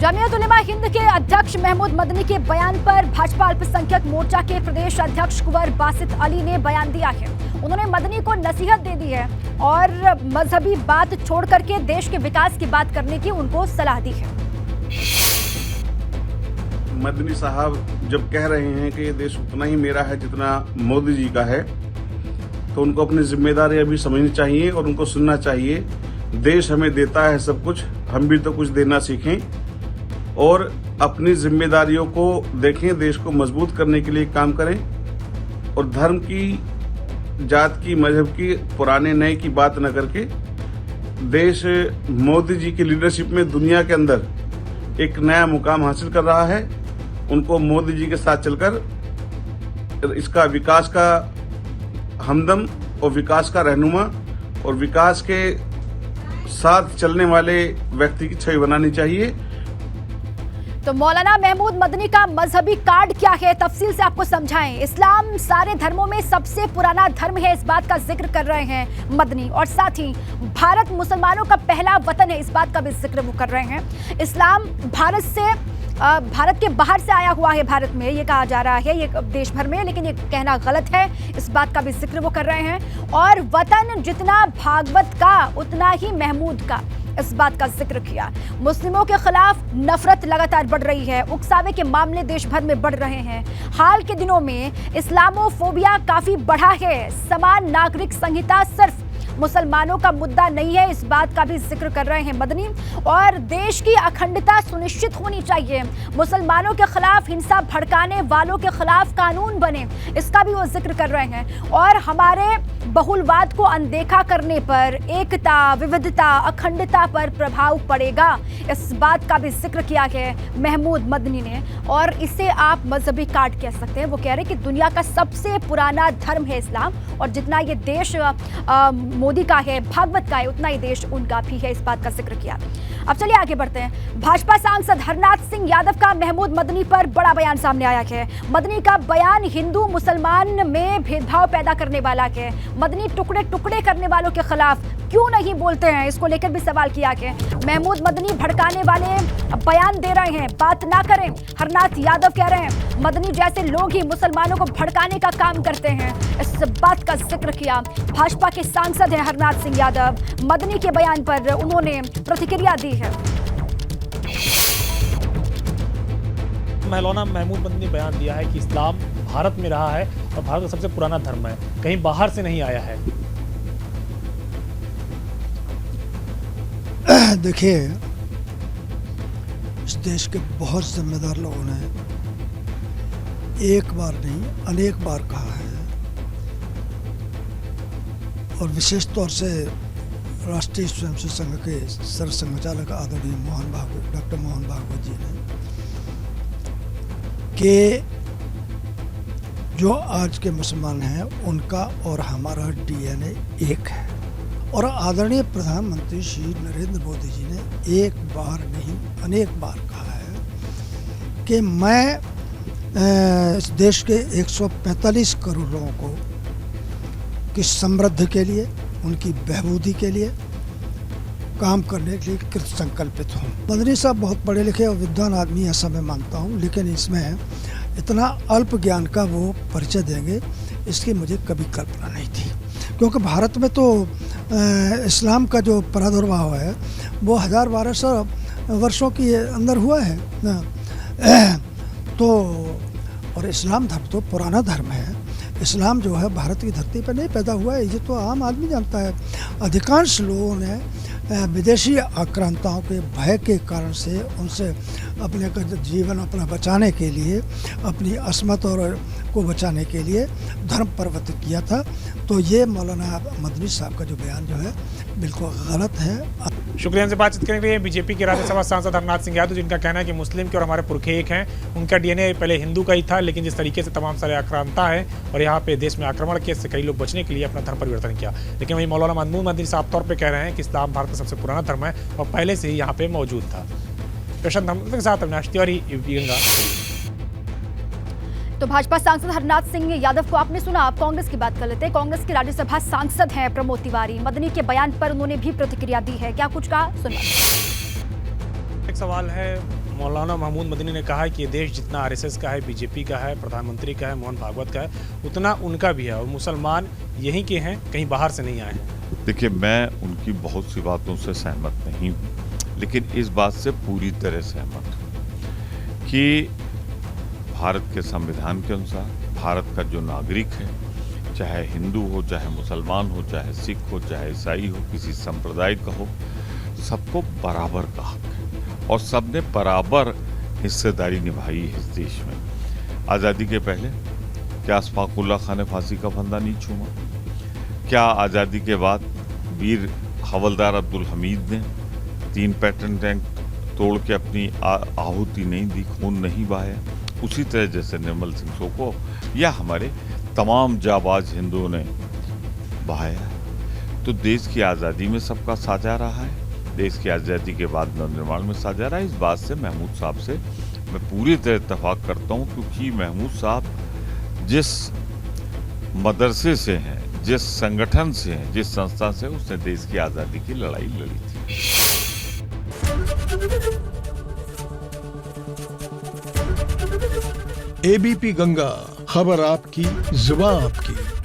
जमीयत उलेमा हिंद के अध्यक्ष महमूद मदनी के बयान पर भाजपा अल्पसंख्यक मोर्चा के प्रदेश अध्यक्ष कुंवर बासित अली ने बयान दिया है। उन्होंने मदनी को नसीहत दे दी है और मजहबी बात छोड़ करके देश के विकास की बात करने की उनको सलाह दी है। मदनी साहब जब कह रहे हैं कि ये देश उतना ही मेरा है जितना मोदी जी का है, तो उनको अपनी जिम्मेदारी अभी समझनी चाहिए और उनको सुनना चाहिए। देश हमें देता है सब कुछ, हम भी तो कुछ देना सीखें और अपनी जिम्मेदारियों को देखें, देश को मजबूत करने के लिए काम करें और धर्म की, जात की, मजहब की, पुराने नए की बात न करके देश मोदी जी की लीडरशिप में दुनिया के अंदर एक नया मुकाम हासिल कर रहा है। उनको मोदी जी के साथ चलकर इसका विकास का हमदम और विकास का रहनुमा और विकास के साथ चलने वाले व्यक्ति की छवि बनानी चाहिए। तो मौलाना महमूद मदनी का मजहबी कार्ड क्या है, तफसील से आपको समझाएं। इस्लाम सारे धर्मों में सबसे पुराना धर्म है, इस बात का जिक्र कर रहे हैं मदनी, और साथ ही भारत मुसलमानों का पहला वतन है, इस बात का भी जिक्र वो कर रहे हैं। इस्लाम भारत के बाहर से आया हुआ है, भारत में ये कहा जा रहा है, ये देश भर में, लेकिन ये कहना गलत है, इस बात का भी जिक्र वो कर रहे हैं। और वतन जितना भागवत का उतना ही महमूद का, इस बात का जिक्र किया। मुस्लिमों के खिलाफ नफरत लगातार बढ़ रही है, उकसावे के मामले देश भर में बढ़ रहे हैं। हाल के दिनों में इस्लामोफोबिया काफी बढ़ा है। समान नागरिक संहिता सिर्फ मुसलमानों का मुद्दा नहीं है, इस बात का भी जिक्र कर रहे हैं मदनी। और देश की अखंडता सुनिश्चित होनी चाहिए, मुसलमानों के खिलाफ हिंसा भड़काने वालों के खिलाफ कानून बने, इसका भी वो जिक्र कर रहे हैं। और हमारे बहुलवाद को अनदेखा करने पर एकता, विविधता, अखंडता पर प्रभाव पड़ेगा, इस बात का भी जिक्र किया है महमूद मदनी ने। और इसे आप मजहबी कार्ड कह सकते हैं। वो कह रहे हैं कि दुनिया का सबसे पुराना धर्म है इस्लाम, और जितना ये देश मोदी का है, भागवत का है, उतना ही देश उनका भी है, इस बात का जिक्र किया। अब चलिए आगे बढ़ते हैं। भाजपा सांसद हरनाथ सिंह यादव का महमूद मदनी पर बड़ा बयान सामने आया है। मदनी का बयान हिंदू मुसलमान में भेदभाव पैदा करने वाला है। मदनी टुकड़े टुकड़े करने वालों के खिलाफ क्यों नहीं बोलते हैं, इसको लेकर भी सवाल किया है। महमूद मदनी भड़काने वाले बयान दे रहे हैं, बात ना करें, हरनाथ यादव कह रहे हैं। मदनी जैसे लोग ही मुसलमानों को भड़काने का काम करते हैं, इस बात का जिक्र किया। भाजपा के सांसद हैं हरनाथ सिंह यादव, मदनी के बयान पर उन्होंने प्रतिक्रिया दी है। मौलाना महमूद मदनी ने बयान दिया है कि इस्लाम भारत में रहा है और भारत का सबसे पुराना धर्म है, कहीं बाहर से नहीं आया है। देखिए, इस देश के बहुत जिम्मेदार लोगों ने एक बार नहीं अनेक बार कहा है, और विशेष तौर से राष्ट्रीय स्वयंसेवक संघ के सरसंघचालक आदरणीय डॉक्टर मोहन भागवत जी ने, कि जो आज के मुसलमान हैं उनका और हमारा डीएनए एक है। और आदरणीय प्रधानमंत्री श्री नरेंद्र मोदी जी ने एक बार नहीं अनेक बार कहा है कि मैं इस देश के 145 करोड़ लोगों को की समृद्धि के लिए, उनकी बहबूदी के लिए काम करने के लिए कृत संकल्पित हूँ। मदनी साहब बहुत पढ़े लिखे और विद्वान आदमी, ऐसा मैं मानता हूँ, लेकिन इसमें इतना अल्प ज्ञान का वो परिचय देंगे, इसकी मुझे कभी कल्पना नहीं थी। क्योंकि भारत में तो इस्लाम का जो प्रादुर्भाव है वो 1000-1200 वर्षों के अंदर हुआ है ना। तो और इस्लाम धर्म तो पुराना धर्म है। इस्लाम जो है भारत की धरती पर नहीं पैदा हुआ है, ये तो आम आदमी जानता है। अधिकांश लोगों ने विदेशी आक्रांताओं के भय के कारण से उनसे अपने जीवन अपना बचाने के लिए, अपनी अस्मत और को बचाने के लिए धर्म परिवर्तित किया था। तो ये मौलाना मदनी साहब का जो बयान जो है बिल्कुल गलत है। शुक्रिया से बातचीत करने के लिए बीजेपी के राज्यसभा सांसद हरनाथ सिंह यादव, जिनका कहना है कि मुस्लिम के और हमारे पुरखे एक हैं। उनका डीएनए पहले हिंदू का ही था, लेकिन जिस तरीके से तमाम सारे आक्रांता है और यहाँ पे देश में आक्रमण के से कई लोग बचने के लिए अपना धर्म परिवर्तन किया। लेकिन वही मौलाना महमूद मदनी साफ तौर पर कह रहे हैं कि इस्लाम भारत का सबसे पुराना धर्म है और पहले से ही यहाँ पे मौजूद था। प्रशांत के साथ अविनाश तिवारी, गंगा। तो भाजपा सांसद हरनाथ सिंह यादव को आपने सुना। अब कांग्रेस की बात कर लेते हैं। कांग्रेस के राज्यसभा सांसद हैं प्रमोद तिवारी, मदनी के बयान पर उन्होंने भी प्रतिक्रिया दी है। क्या कुछ कहा, सुनना। सवाल है। मौलाना महमूद मदनी ने कहा है कि ये देश जितना आरएसएस का है, बीजेपी का है, प्रधानमंत्री का है, मोहन भागवत का है, उतना उनका भी है और मुसलमान यहीं के हैं, कहीं बाहर से नहीं आए हैं। देखिए, मैं उनकी बहुत सी बातों से सहमत नहीं हूँ, लेकिन इस बात से पूरी तरह सहमत हूँ कि भारत के संविधान के अनुसार भारत का जो नागरिक है, चाहे हिंदू हो, चाहे मुसलमान हो, चाहे सिख हो, चाहे ईसाई हो, किसी संप्रदाय का हो, सबको बराबर का हक है और सबने बराबर हिस्सेदारी निभाई है इस देश में। आज़ादी के पहले क्या अशफाकुल्लाह खान ने फांसी का फंदा नहीं छूमा? क्या आज़ादी के बाद वीर हवलदार अब्दुल हमीद ने 3 पैट्रन टैंक तोड़ के अपनी आहुति नहीं दी, खून नहीं बहाया? उसी तरह जैसे निर्मल सिंह सोको या हमारे तमाम जाबाज हिंदुओं ने बहाया। तो देश की आज़ादी में सबका साझा रहा है, देश की आज़ादी के बाद नवनिर्माण में साझा रहा है। इस बात से महमूद साहब से मैं पूरी तरह इत्तेफाक करता हूँ, क्योंकि महमूद साहब जिस मदरसे से हैं, जिस संगठन से हैं, जिस संस्था से, उसने देश की आज़ादी की लड़ाई लड़ी थी। एबीपी गंगा, खबर आपकी, जुबान आपकी।